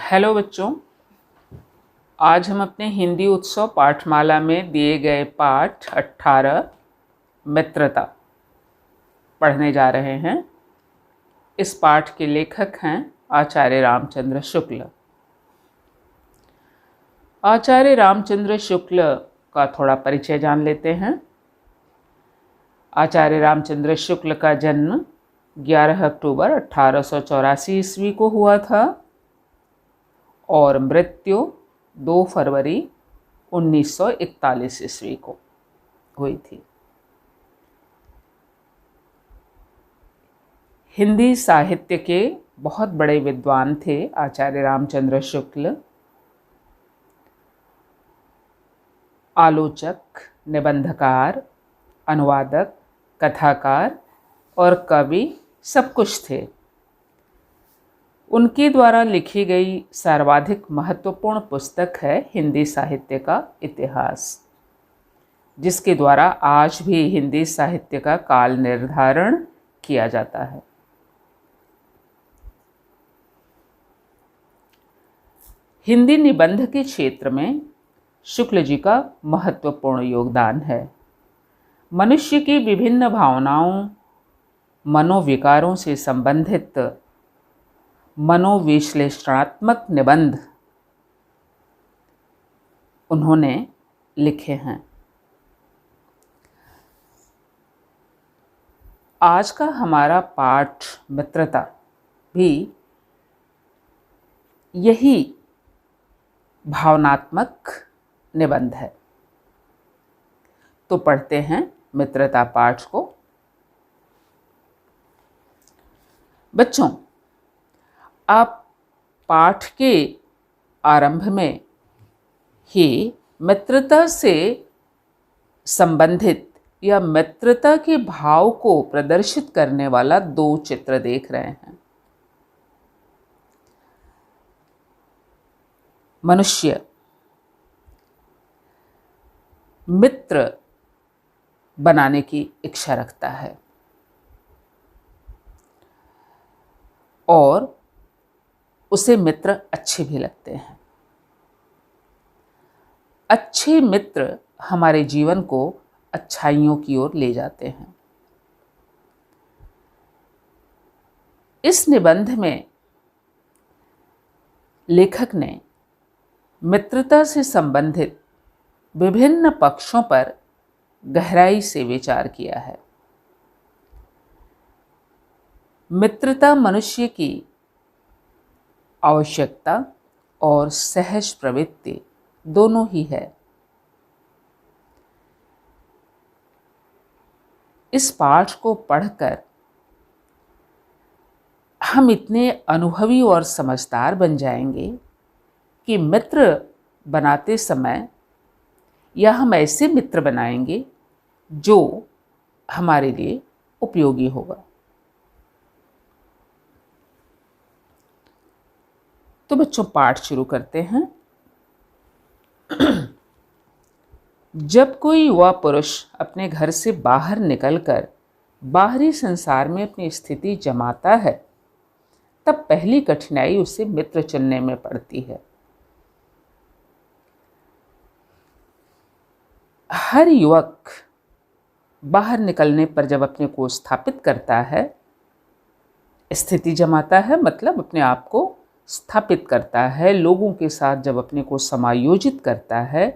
Hello बच्चों, आज हम अपने हिंदी उत्सव पाठमाला में दिए गए पाठ 18 मित्रता पढ़ने जा रहे हैं। इस पाठ के लेखक हैं आचार्य रामचंद्र शुक्ल। आचार्य रामचंद्र शुक्ल का थोड़ा परिचय जान लेते हैं। आचार्य रामचंद्र शुक्ल का जन्म 11 अक्टूबर 1884 ईस्वी को हुआ था और मृत्यु 2 फरवरी 1941 ईस्वी को हुई थी। हिंदी साहित्य के बहुत बड़े विद्वान थे आचार्य रामचंद्र शुक्ल। आलोचक, निबंधकार, अनुवादक, कथाकार और कवि सब कुछ थे। उनके द्वारा लिखी गई सर्वाधिक महत्वपूर्ण पुस्तक है हिंदी साहित्य का इतिहास, जिसके द्वारा आज भी हिंदी साहित्य का काल निर्धारण किया जाता है। हिंदी निबंध के क्षेत्र में शुक्ल जी का महत्वपूर्ण योगदान है। मनुष्य की विभिन्न भावनाओं, मनोविकारों से संबंधित मनोविश्लेषणात्मक निबंध उन्होंने लिखे हैं। आज का हमारा पाठ मित्रता भी यही भावनात्मक निबंध है। तो पढ़ते हैं मित्रता पाठ को। बच्चों, आप पाठ के आरंभ में ही मित्रता से संबंधित या मित्रता के भाव को प्रदर्शित करने वाला 2 चित्र देख रहे हैं। मनुष्य मित्र बनाने की इच्छा रखता है और उसे मित्र अच्छे भी लगते हैं। अच्छे मित्र हमारे जीवन को अच्छाइयों की ओर ले जाते हैं। इस निबंध में लेखक ने मित्रता से संबंधित विभिन्न पक्षों पर गहराई से विचार किया है। मित्रता मनुष्य की आवश्यकता और सहज प्रवृत्ति दोनों ही है। इस पाठ को पढ़कर हम इतने अनुभवी और समझदार बन जाएंगे कि मित्र बनाते समय या हम ऐसे मित्र बनाएंगे जो हमारे लिए उपयोगी होगा। तो बच्चों, पाठ शुरू करते हैं। जब कोई युवा पुरुष अपने घर से बाहर निकलकर बाहरी संसार में अपनी स्थिति जमाता है, तब पहली कठिनाई उसे मित्र चुनने में पड़ती है। हर युवक बाहर निकलने पर जब अपने को स्थापित करता है, स्थिति जमाता है मतलब अपने आप को स्थापित करता है, लोगों के साथ जब अपने को समायोजित करता है,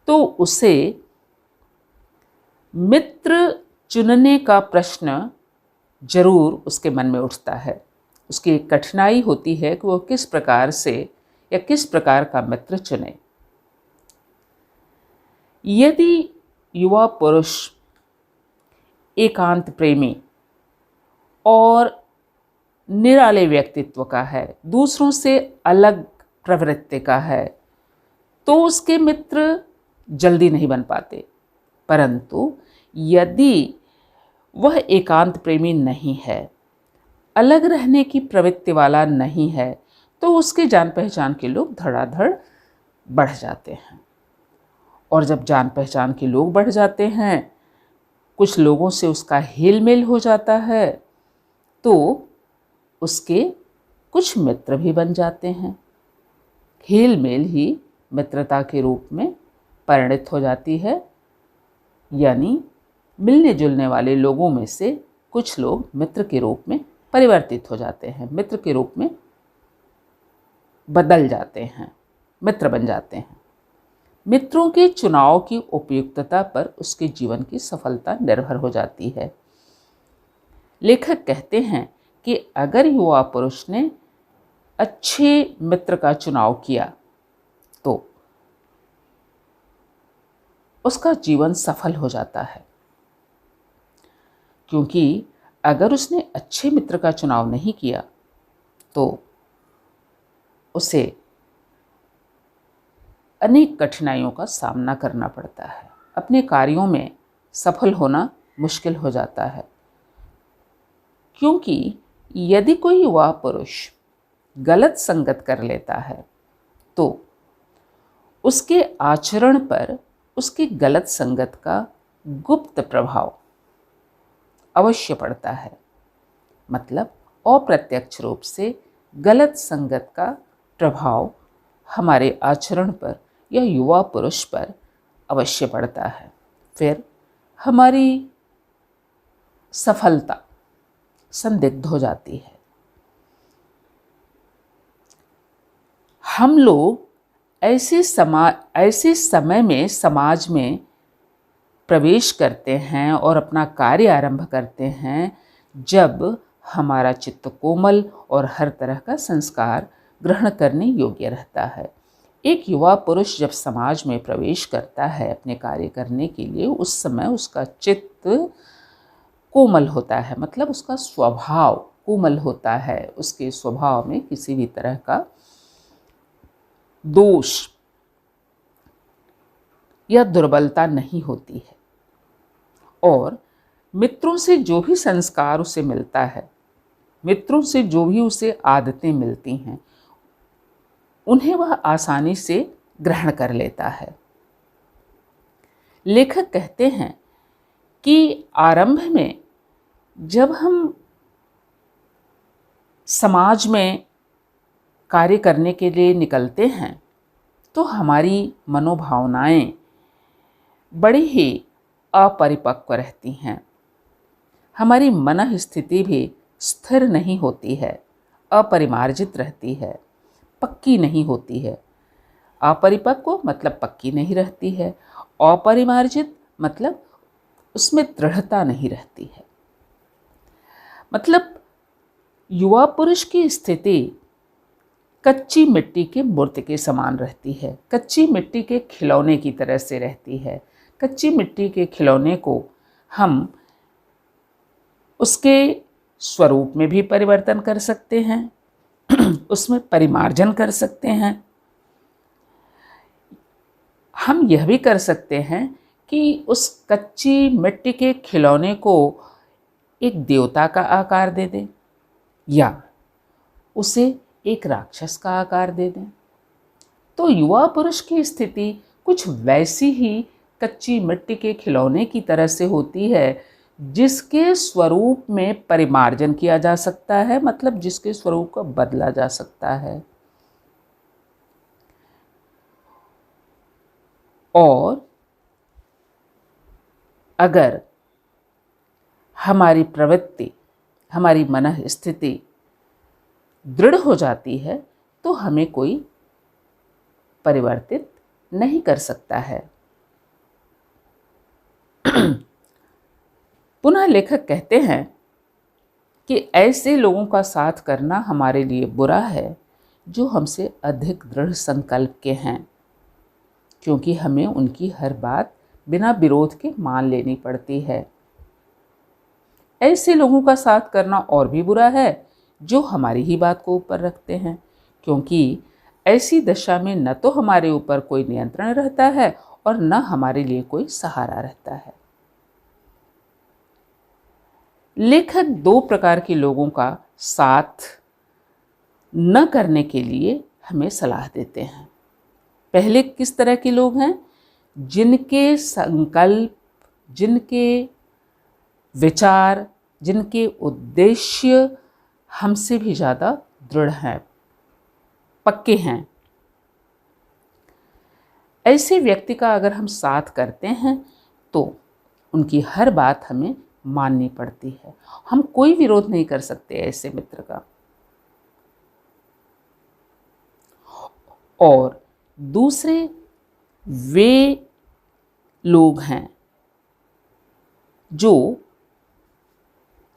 तो उसे मित्र चुनने का प्रश्न जरूर उसके मन में उठता है। उसकी एक कठिनाई होती है कि वो किस प्रकार से या किस प्रकार का मित्र चुने। यदि युवा पुरुष एकांत प्रेमी और निराले व्यक्तित्व का है, दूसरों से अलग प्रवृत्ति का है, तो उसके मित्र जल्दी नहीं बन पाते। परंतु यदि वह एकांत प्रेमी नहीं है, अलग रहने की प्रवृत्ति वाला नहीं है, तो उसके जान पहचान के लोग धड़ाधड़ बढ़ जाते हैं। और जब जान पहचान के लोग बढ़ जाते हैं, कुछ लोगों से उसका हेल मेल हो जाता है, तो उसके कुछ मित्र भी बन जाते हैं। हेल मेल ही मित्रता के रूप में परिणित हो जाती है, यानी मिलने जुलने वाले लोगों में से कुछ लोग मित्र के रूप में परिवर्तित हो जाते हैं, मित्र के रूप में बदल जाते हैं, मित्र बन जाते हैं। मित्रों के चुनाव की उपयुक्तता पर उसके जीवन की सफलता निर्भर हो जाती है। लेखक कहते हैं कि अगर युवा पुरुष ने अच्छे मित्र का चुनाव किया तो उसका जीवन सफल हो जाता है, क्योंकि अगर उसने अच्छे मित्र का चुनाव नहीं किया तो उसे अनेक कठिनाइयों का सामना करना पड़ता है, अपने कार्यों में सफल होना मुश्किल हो जाता है। क्योंकि यदि कोई युवा पुरुष गलत संगत कर लेता है तो उसके आचरण पर उसकी गलत संगत का गुप्त प्रभाव अवश्य पड़ता है। मतलब अप्रत्यक्ष रूप से गलत संगत का प्रभाव हमारे आचरण पर या युवा पुरुष पर अवश्य पड़ता है। फिर हमारी सफलता संदिग्ध हो जाती है। हम लोग ऐसे समय में समाज में प्रवेश करते हैं और अपना कार्य आरंभ करते हैं जब हमारा चित्त कोमल और हर तरह का संस्कार ग्रहण करने योग्य रहता है। एक युवा पुरुष जब समाज में प्रवेश करता है अपने कार्य करने के लिए, उस समय उसका चित्त कोमल होता है, मतलब उसका स्वभाव कोमल होता है। उसके स्वभाव में किसी भी तरह का दोष या दुर्बलता नहीं होती है। और मित्रों से जो भी संस्कार उसे मिलता है, मित्रों से जो भी उसे आदतें मिलती हैं, उन्हें वह आसानी से ग्रहण कर लेता है। लेखक कहते हैं कि आरंभ में जब हम समाज में कार्य करने के लिए निकलते हैं तो हमारी मनोभावनाएं बड़ी ही अपरिपक्व रहती हैं। हमारी मन स्थिति भी स्थिर नहीं होती है, अपरिमार्जित रहती है, पक्की नहीं होती है। अपरिपक्व मतलब पक्की नहीं रहती है, अपरिमार्जित मतलब उसमें दृढ़ता नहीं रहती है। मतलब युवा पुरुष की स्थिति कच्ची मिट्टी के मूर्ति के समान रहती है, कच्ची मिट्टी के खिलौने की तरह से रहती है। कच्ची मिट्टी के खिलौने को हम उसके स्वरूप में भी परिवर्तन कर सकते हैं, उसमें परिमार्जन कर सकते हैं। हम यह भी कर सकते हैं कि उस कच्ची मिट्टी के खिलौने को एक देवता का आकार दे दें या उसे एक राक्षस का आकार दे दें। तो युवा पुरुष की स्थिति कुछ वैसी ही कच्ची मिट्टी के खिलौने की तरह से होती है, जिसके स्वरूप में परिमार्जन किया जा सकता है, मतलब जिसके स्वरूप को बदला जा सकता है। और अगर हमारी प्रवृत्ति, हमारी मन स्थिति दृढ़ हो जाती है तो हमें कोई परिवर्तित नहीं कर सकता है। पुनः लेखक कहते हैं कि ऐसे लोगों का साथ करना हमारे लिए बुरा है जो हमसे अधिक दृढ़ संकल्प के हैं, क्योंकि हमें उनकी हर बात बिना विरोध के मान लेनी पड़ती है। ऐसे लोगों का साथ करना और भी बुरा है जो हमारी ही बात को ऊपर रखते हैं, क्योंकि ऐसी दशा में न तो हमारे ऊपर कोई नियंत्रण रहता है और न हमारे लिए कोई सहारा रहता है। लेखक दो प्रकार के लोगों का साथ न करने के लिए हमें सलाह देते हैं। पहले किस तरह के लोग हैं? जिनके संकल्प, जिनके विचार, जिनके उद्देश्य हमसे भी ज़्यादा दृढ़ हैं, पक्के हैं। ऐसे व्यक्ति का अगर हम साथ करते हैं तो उनकी हर बात हमें माननी पड़ती है। हम कोई विरोध नहीं कर सकते ऐसे मित्र का। और दूसरे वे लोग हैं जो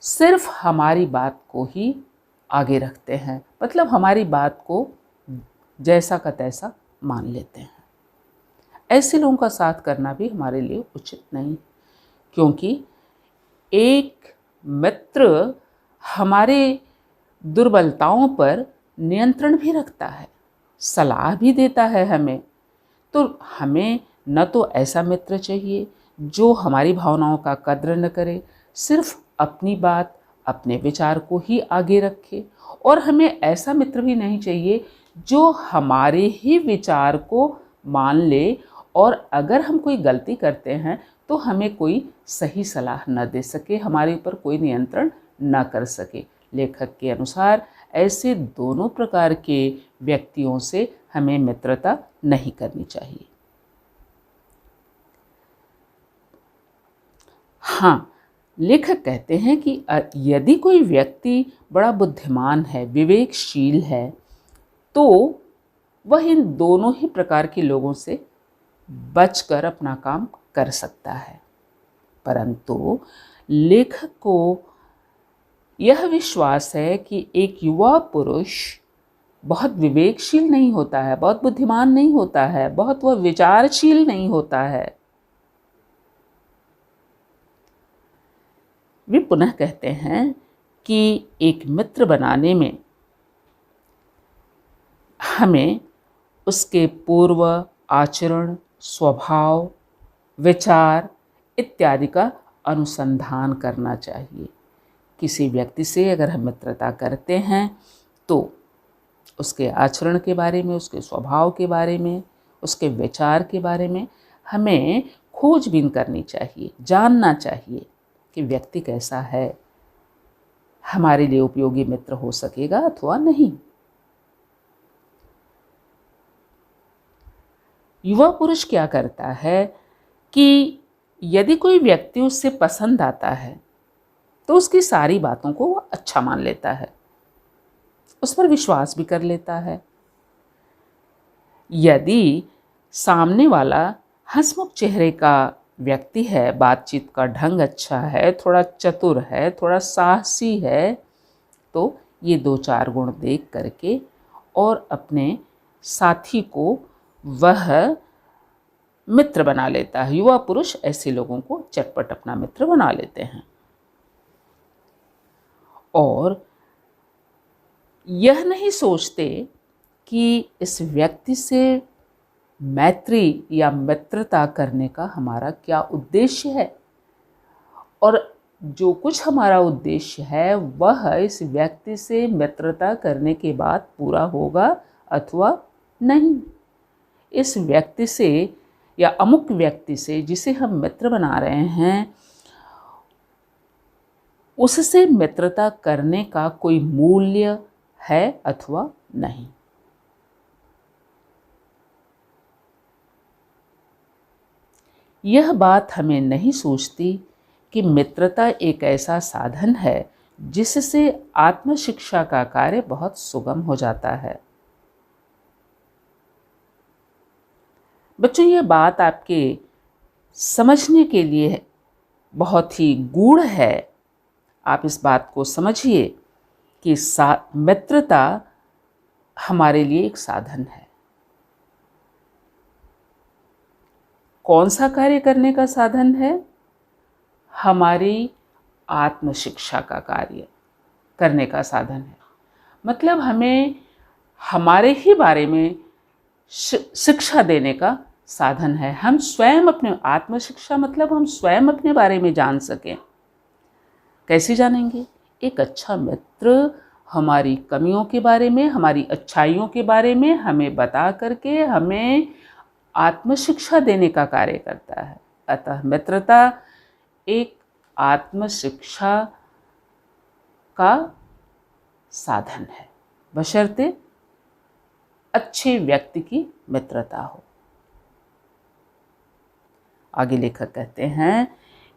सिर्फ हमारी बात को ही आगे रखते हैं, मतलब हमारी बात को जैसा का तैसा मान लेते हैं। ऐसे लोगों का साथ करना भी हमारे लिए उचित नहीं, क्योंकि एक मित्र हमारे दुर्बलताओं पर नियंत्रण भी रखता है, सलाह भी देता है हमें। तो हमें न तो ऐसा मित्र चाहिए जो हमारी भावनाओं का कद्र न करे, सिर्फ अपनी बात, अपने विचार को ही आगे रखे। और हमें ऐसा मित्र भी नहीं चाहिए जो हमारे ही विचार को मान ले और अगर हम कोई गलती करते हैं तो हमें कोई सही सलाह न दे सके, हमारे ऊपर कोई नियंत्रण न कर सके। लेखक के अनुसार ऐसे दोनों प्रकार के व्यक्तियों से हमें मित्रता नहीं करनी चाहिए। हाँ, लेखक कहते हैं कि यदि कोई व्यक्ति बड़ा बुद्धिमान है, विवेकशील है, तो वह इन दोनों ही प्रकार के लोगों से बचकर अपना काम कर सकता है। परंतु लेखक को यह विश्वास है कि एक युवा पुरुष बहुत विवेकशील नहीं होता है, बहुत बुद्धिमान नहीं होता है, बहुत वह विचारशील नहीं होता है। वे पुनः कहते हैं कि एक मित्र बनाने में हमें उसके पूर्व आचरण, स्वभाव, विचार इत्यादि का अनुसंधान करना चाहिए। किसी व्यक्ति से अगर हम मित्रता करते हैं तो उसके आचरण के बारे में, उसके स्वभाव के बारे में, उसके विचार के बारे में हमें खोजबीन करनी चाहिए, जानना चाहिए कि व्यक्ति कैसा है, हमारे लिए उपयोगी मित्र हो सकेगा अथवा नहीं। युवा पुरुष क्या करता है कि यदि कोई व्यक्ति उससे पसंद आता है तो उसकी सारी बातों को वो अच्छा मान लेता है, उस पर विश्वास भी कर लेता है। यदि सामने वाला हंसमुख चेहरे का व्यक्ति है, बातचीत का ढंग अच्छा है, थोड़ा चतुर है, थोड़ा साहसी है, तो ये 2-4 गुण देख करके और अपने साथी को वह मित्र बना लेता है। युवा पुरुष ऐसे लोगों को चटपट अपना मित्र बना लेते हैं और यह नहीं सोचते कि इस व्यक्ति से मैत्री या मित्रता करने का हमारा क्या उद्देश्य है, और जो कुछ हमारा उद्देश्य है वह इस व्यक्ति से मित्रता करने के बाद पूरा होगा अथवा नहीं। इस व्यक्ति से या अमुक व्यक्ति से जिसे हम मित्र बना रहे हैं, उससे मित्रता करने का कोई मूल्य है अथवा नहीं। यह बात हमें नहीं सोचती कि मित्रता एक ऐसा साधन है जिससे आत्मशिक्षा का कार्य बहुत सुगम हो जाता है। बच्चों, यह बात आपके समझने के लिए बहुत ही गूढ़ है। आप इस बात को समझिए कि मित्रता हमारे लिए एक साधन है। कौन सा कार्य करने का साधन है? हमारी आत्मशिक्षा का कार्य करने का साधन है। मतलब हमें हमारे ही बारे में शिक्षा देने का साधन है। हम स्वयं अपने आत्मशिक्षा मतलब हम स्वयं अपने बारे में जान सकें। कैसे जानेंगे? एक अच्छा मित्र हमारी कमियों के बारे में, हमारी अच्छाइयों के बारे में हमें बता करके हमें आत्मशिक्षा देने का कार्य करता है। अतः मित्रता एक आत्मशिक्षा का साधन है, बशर्ते अच्छे व्यक्ति की मित्रता हो। आगे लेखक कहते हैं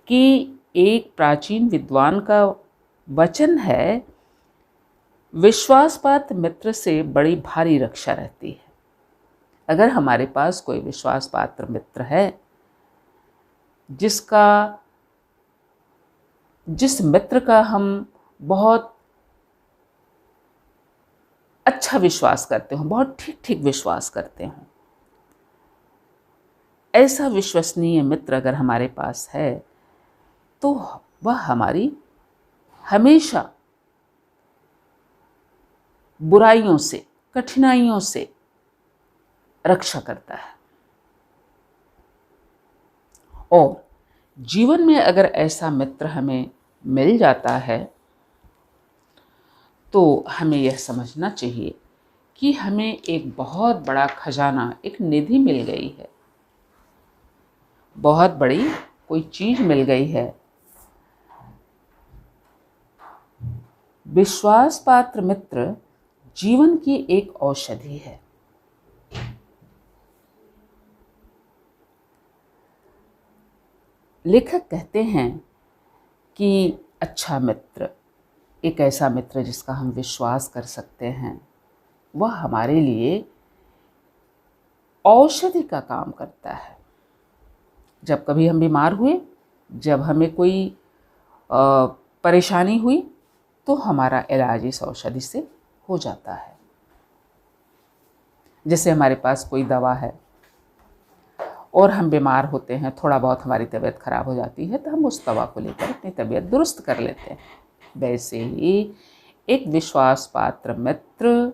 कि एक प्राचीन विद्वान का वचन है, विश्वासपात्र मित्र से बड़ी भारी रक्षा रहती है। अगर हमारे पास कोई विश्वास पात्र मित्र है, जिस मित्र का हम बहुत अच्छा विश्वास करते हो, बहुत ठीक ठीक विश्वास करते हो, ऐसा विश्वसनीय मित्र अगर हमारे पास है तो वह हमारी हमेशा बुराइयों से, कठिनाइयों से रक्षा करता है। और जीवन में अगर ऐसा मित्र हमें मिल जाता है तो हमें यह समझना चाहिए कि हमें एक बहुत बड़ा खजाना, एक निधि मिल गई है, बहुत बड़ी कोई चीज मिल गई है। विश्वास पात्र मित्र जीवन की एक औषधि है। लेखक कहते हैं कि अच्छा मित्र, एक ऐसा मित्र जिसका हम विश्वास कर सकते हैं, वह हमारे लिए औषधि का काम करता है। जब कभी हम बीमार हुए, जब हमें कोई परेशानी हुई, तो हमारा इलाज इस औषधि से हो जाता है। जैसे हमारे पास कोई दवा है और हम बीमार होते हैं, थोड़ा बहुत हमारी तबीयत खराब हो जाती है, तो हम उस दवा को लेकर अपनी तबीयत दुरुस्त कर लेते हैं। वैसे ही एक विश्वास पात्र मित्र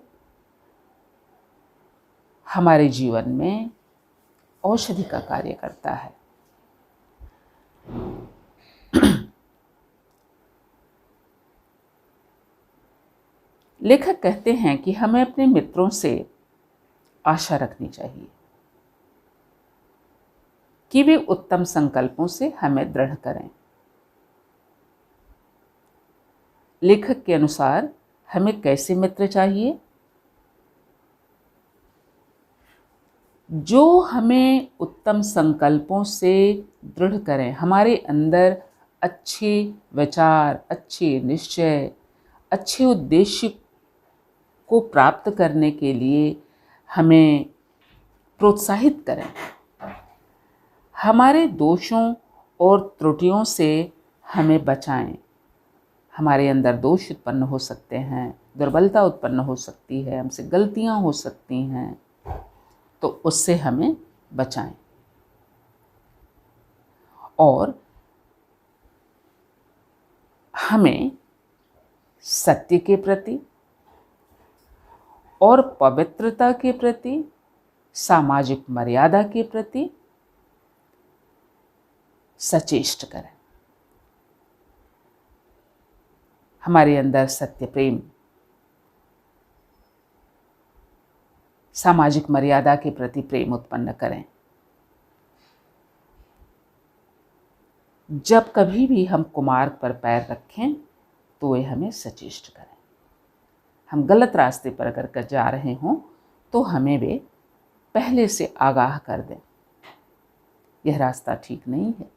हमारे जीवन में औषधि का कार्य करता है। लेखक कहते हैं कि हमें अपने मित्रों से आशा रखनी चाहिए कि वे उत्तम संकल्पों से हमें दृढ़ करें। लेखक के अनुसार हमें कैसे मित्र चाहिए? जो हमें उत्तम संकल्पों से दृढ़ करें, हमारे अंदर अच्छे विचार, अच्छे निश्चय, अच्छे उद्देश्य को प्राप्त करने के लिए हमें प्रोत्साहित करें। हमारे दोषों और त्रुटियों से हमें बचाएं। हमारे अंदर दोष उत्पन्न हो सकते हैं, दुर्बलता उत्पन्न हो सकती है, हमसे गलतियां हो सकती हैं, तो उससे हमें बचाएं। और हमें सत्य के प्रति और पवित्रता के प्रति, सामाजिक मर्यादा के प्रति सचेष्ट करें। हमारे अंदर सत्य, प्रेम, सामाजिक मर्यादा के प्रति प्रेम उत्पन्न करें। जब कभी भी हम कुमार्ग पर पैर रखें तो वे हमें सचेष्ट करें। हम गलत रास्ते पर अगर जा रहे हों तो हमें वे पहले से आगाह कर दें, यह रास्ता ठीक नहीं है।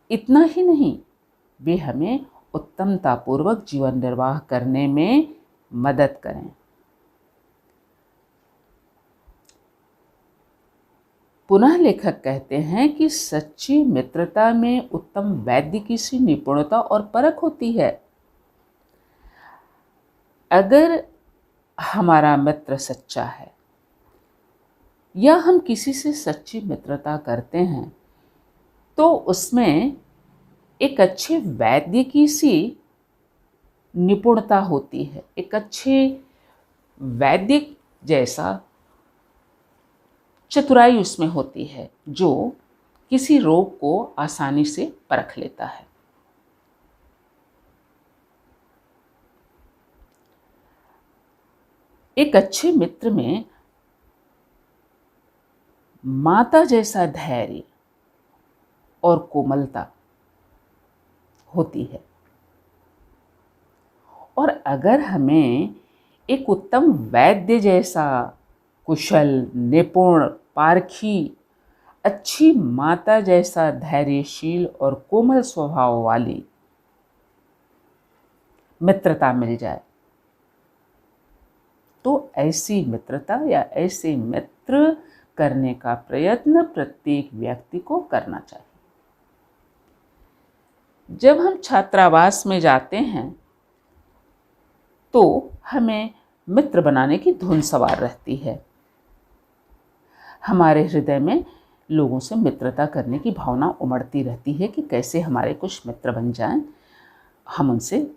इतना ही नहीं, वे हमें उत्तमतापूर्वक जीवन निर्वाह करने में मदद करें। पुनः लेखक कहते हैं कि सच्ची मित्रता में उत्तम वैद्य की सी निपुणता और परख होती है। अगर हमारा मित्र सच्चा है या हम किसी से सच्ची मित्रता करते हैं तो उसमें एक अच्छे वैद्य की सी निपुणता होती है, एक अच्छे वैद्य जैसा चतुराई उसमें होती है, जो किसी रोग को आसानी से परख लेता है। एक अच्छे मित्र में माता जैसा धैर्य और कोमलता होती है। और अगर हमें एक उत्तम वैद्य जैसा कुशल, निपुण पारखी, अच्छी माता जैसा धैर्यशील और कोमल स्वभाव वाली मित्रता मिल जाए तो ऐसी मित्रता या ऐसे मित्र करने का प्रयत्न प्रत्येक व्यक्ति को करना चाहिए। जब हम छात्रावास में जाते हैं तो हमें मित्र बनाने की धुन सवार रहती है। हमारे हृदय में लोगों से मित्रता करने की भावना उमड़ती रहती है कि कैसे हमारे कुछ मित्र बन जाएं, हम उनसे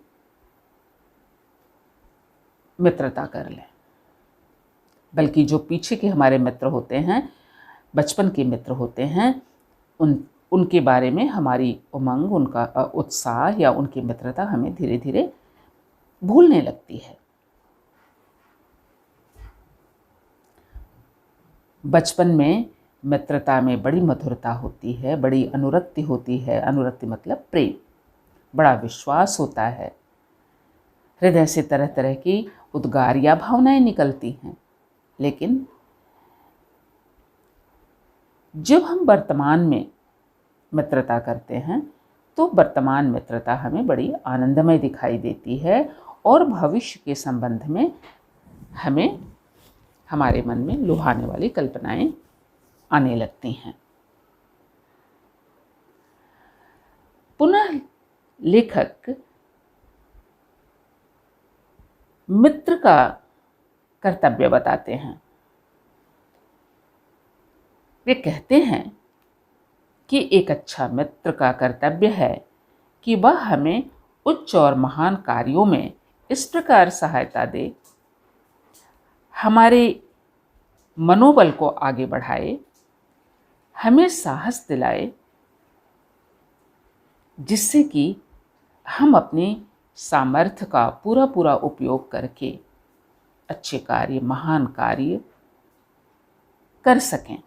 मित्रता कर लें। बल्कि जो पीछे के हमारे मित्र होते हैं, बचपन के मित्र होते हैं, उनके बारे में हमारी उमंग, उनका उत्साह या उनकी मित्रता हमें धीरे धीरे भूलने लगती है। बचपन में मित्रता में बड़ी मधुरता होती है, बड़ी अनुरक्ति होती है। अनुरक्ति मतलब प्रेम, बड़ा विश्वास होता है, हृदय से तरह तरह की उद्गार या भावनाएं निकलती हैं। लेकिन जब हम वर्तमान में मित्रता करते हैं तो वर्तमान मित्रता हमें बड़ी आनंदमय दिखाई देती है और भविष्य के संबंध में हमें हमारे मन में लुभाने वाली कल्पनाएं आने लगती हैं। पुनः लेखक मित्र का कर्तव्य बताते हैं। वे कहते हैं कि एक अच्छा मित्र का कर्तव्य है कि वह हमें उच्च और महान कार्यों में इस प्रकार सहायता दे, हमारे मनोबल को आगे बढ़ाए, हमें साहस दिलाए, जिससे कि हम अपनी सामर्थ्य का पूरा पूरा उपयोग करके अच्छे कार्य, महान कार्य कर सकें।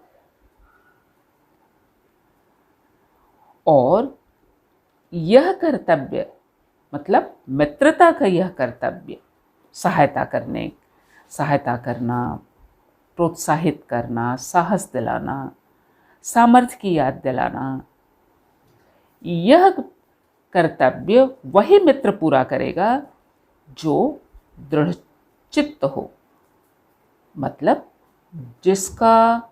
और यह कर्तव्य मतलब मित्रता का यह कर्तव्य, सहायता करना, प्रोत्साहित करना, साहस दिलाना, सामर्थ्य की याद दिलाना, यह कर्तव्य वही मित्र पूरा करेगा जो दृढ़ चित्त हो, मतलब जिसका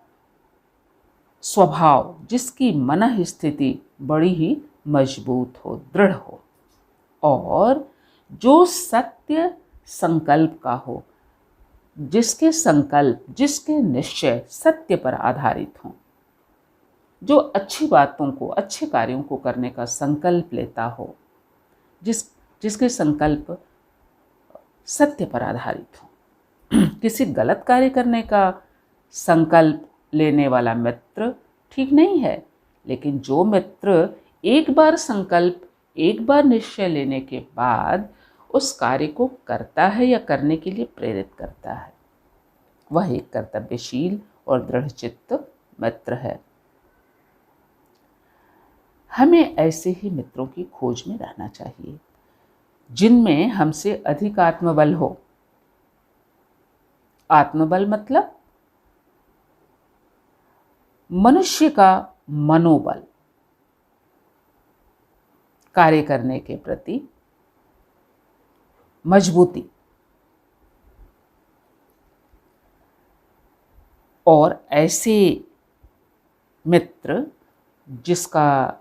स्वभाव, जिसकी मन स्थिति बड़ी ही मजबूत हो, दृढ़ हो, और जो सत्य संकल्प का हो, जिसके संकल्प, जिसके निश्चय सत्य पर आधारित हों, जो अच्छी बातों को, अच्छे कार्यों को करने का संकल्प लेता हो, जिसके संकल्प सत्य पर आधारित हो। किसी गलत कार्य करने का संकल्प लेने वाला मित्र ठीक नहीं है, लेकिन जो मित्र एक बार संकल्प, एक बार निश्चय लेने के बाद उस कार्य को करता है या करने के लिए प्रेरित करता है, वह एक कर्तव्यशील और दृढ़चित्त मित्र है। हमें ऐसे ही मित्रों की खोज में रहना चाहिए जिनमें हमसे अधिक आत्मबल हो। आत्मबल मतलब मनुष्य का मनोबल, कार्य करने के प्रति मजबूती, और ऐसे मित्र जिसका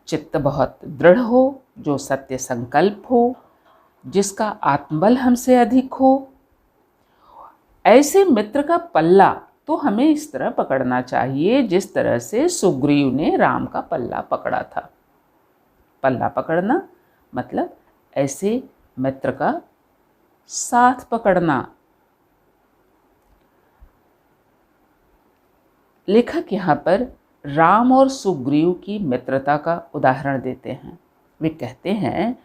चित्त बहुत दृढ़ हो, जो सत्य संकल्प हो, जिसका आत्मबल हमसे अधिक हो, ऐसे मित्र का पल्ला तो हमें इस तरह पकड़ना चाहिए जिस तरह से सुग्रीव ने राम का पल्ला पकड़ा था। पल्ला पकड़ना मतलब ऐसे मित्र का साथ पकड़ना। लेखक यहाँ पर राम और सुग्रीव की मित्रता का उदाहरण देते हैं। वे कहते हैं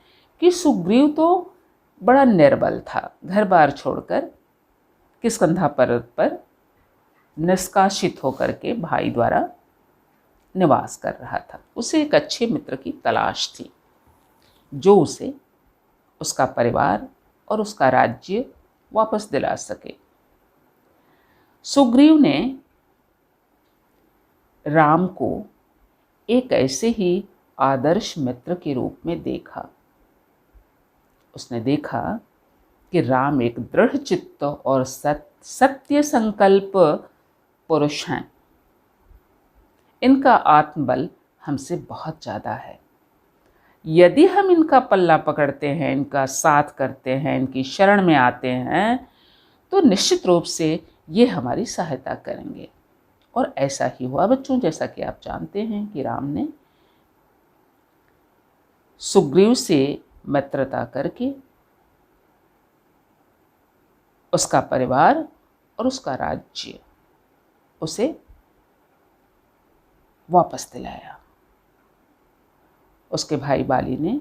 कि सुग्रीव तो बड़ा निर्बल था, घर बार छोड़कर किष्किंधा पर्वत पर निष्कासित होकर के भाई द्वारा निवास कर रहा था। उसे एक अच्छे मित्र की तलाश थी जो उसे उसका परिवार और उसका राज्य वापस दिला सके। सुग्रीव ने राम को एक ऐसे ही आदर्श मित्र के रूप में देखा। उसने देखा कि राम एक दृढ़ चित्त और सत्य संकल्प पुरुष हैं। इनका आत्मबल हमसे बहुत ज़्यादा है। यदि हम इनका पल्ला पकड़ते हैं, इनका साथ करते हैं, इनकी शरण में आते हैं, तो निश्चित रूप से ये हमारी सहायता करेंगे। और ऐसा ही हुआ बच्चों। जैसा कि आप जानते हैं कि राम ने सुग्रीव से मित्रता करके उसका परिवार और उसका राज्य उसे वापस दिलाया। उसके भाई बाली ने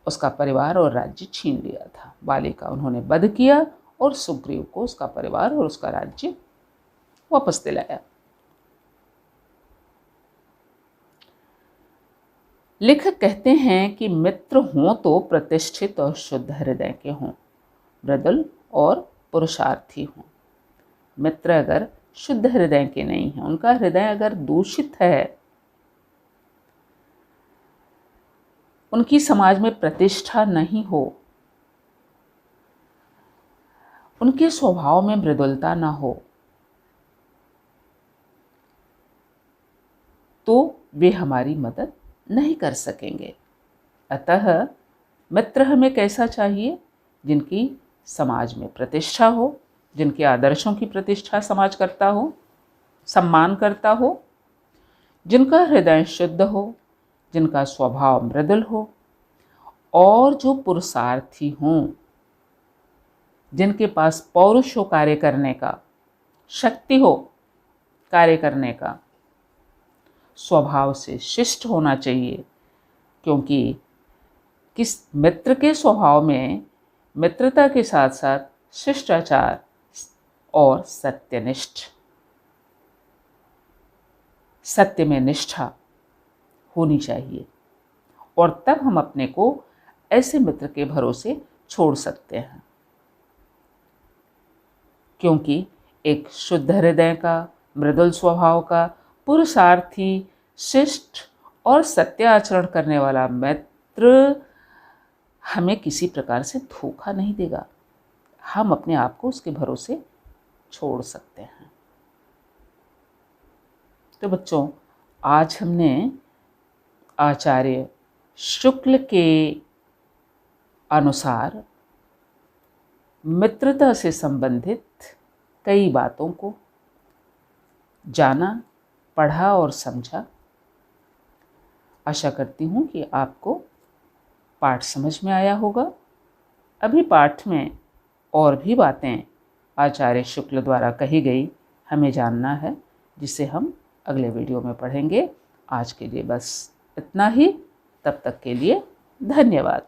उसका परिवार और राज्य छीन लिया था। बाली का उन्होंने वध किया और सुग्रीव को उसका परिवार और उसका राज्य वापस दिलाया। लेखक कहते हैं कि मित्र हों तो प्रतिष्ठित और शुद्ध हृदय के हों, मृदुल और पुरुषार्थी हों। मित्र अगर शुद्ध हृदय के नहीं हैं, उनका हृदय अगर दूषित है, उनकी समाज में प्रतिष्ठा नहीं हो, उनके स्वभाव में मृदुलता ना हो, तो वे हमारी मदद नहीं कर सकेंगे। अतः मित्र हमें कैसा चाहिए? जिनकी समाज में प्रतिष्ठा हो, जिनके आदर्शों की प्रतिष्ठा समाज करता हो, सम्मान करता हो, जिनका हृदय शुद्ध हो, जिनका स्वभाव मृदुल हो और जो पुरुषार्थी हों, जिनके पास पौरुष हो कार्य करने का, शक्ति हो कार्य करने का, स्वभाव से शिष्ट होना चाहिए। क्योंकि किस मित्र के स्वभाव में मित्रता के साथ साथ शिष्टाचार और सत्यनिष्ठ, सत्य में निष्ठा होनी चाहिए। और तब हम अपने को ऐसे मित्र के भरोसे छोड़ सकते हैं। क्योंकि एक शुद्ध हृदय का, मृदुल स्वभाव का, पुरुषार्थी, शिष्ट और सत्य आचरण करने वाला मित्र हमें किसी प्रकार से धोखा नहीं देगा। हम अपने आप को उसके भरोसे छोड़ सकते हैं। तो बच्चों, आज हमने आचार्य शुक्ल के अनुसार मित्रता से संबंधित कई बातों को जाना, पढ़ा और समझा। आशा करती हूँ कि आपको पाठ समझ में आया होगा। अभी पाठ में और भी बातें आचार्य शुक्ल द्वारा कही गई हमें जानना है, जिसे हम अगले वीडियो में पढ़ेंगे। आज के लिए बस इतना ही। तब तक के लिए धन्यवाद।